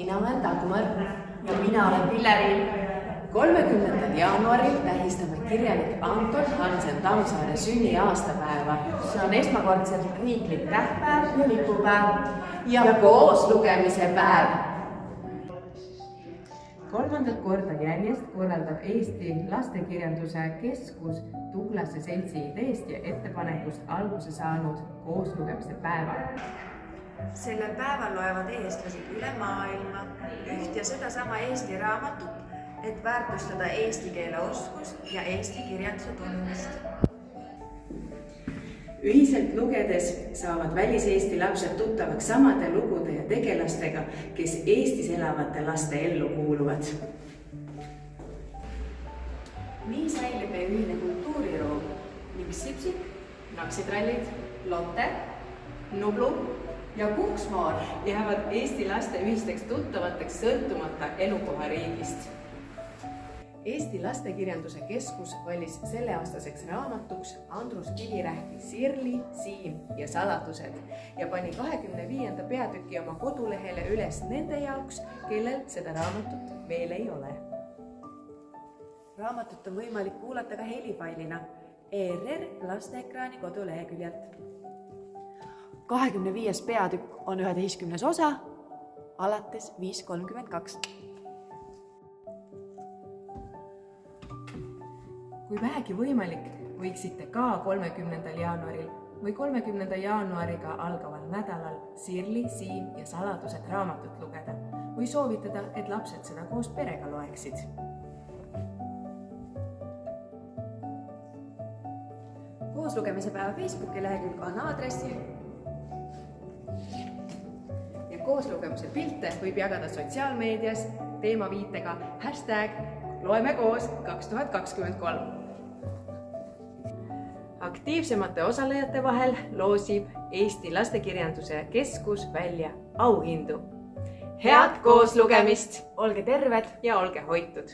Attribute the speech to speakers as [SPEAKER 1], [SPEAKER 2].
[SPEAKER 1] mina olen Dagmar ja mina olen Pilleri. 30. jaanuaril tähistame kirjanik Anton Hansen Tammsaare sünniaastapäeva. See on esmakordselt riiklik tähtpäev ja lipupäev ja kooslugemise päev. Kolmandat korda järjest korraldab Eesti Lastekirjanduse Keskus Tuglase Seltsi ideest ja ettepanekust alguse saanud kooslugemise päeva.
[SPEAKER 2] Sellel päeval loevad eestlased üle maailma üht ja sedasama Eesti raamatut, et väärtustada eesti keele oskust ja eesti kirjanduse tundmist.
[SPEAKER 1] Ühiselt lugedes saavad väliseesti lapsed tuttavaks samade lugude ja tegelastega, kes Eestis elavate laste ellu kuuluvad. Nii säilib meie ühine kultuuriruum ning Sipsik, Naksitrallid, Lotte, Nublu ja Kuksmoor jäävad Eesti laste ühisteks tuttavateks sõltumata elukohariigist. Eesti Lastekirjanduse Keskus valis selleaastaseks raamatuks Andrus Kivirähki Sirli, Siim ja saladused ja pani 25. peatüki oma kodulehele üles nende jaoks, kellel seda raamatut veel ei ole.
[SPEAKER 2] Raamatut on võimalik kuulata ka helifailina ERR lasteekraani koduleheküljelt. 25. peatükk on 11. osa, alates 5.32.
[SPEAKER 1] Kui vähegi võimalik, võiksite ka 30. jaanuaril või 30. jaanuariga algaval nädalal Sirli, Siim ja saladused raamatut lugeda või soovitada, et lapsed seda koos perega loeksid.
[SPEAKER 2] Kooslugemise päeva Facebooki lehekülg on aadressil.
[SPEAKER 1] Ja kooslugemise pilte võib jagada sotsiaalmeedias teemaviitega #LoemeKoos2023. Aktiivsemate osalejate vahel loosib Eesti Lastekirjanduse Keskus välja auhindu. Head kooslugemist! Olge terved ja olge hoitud!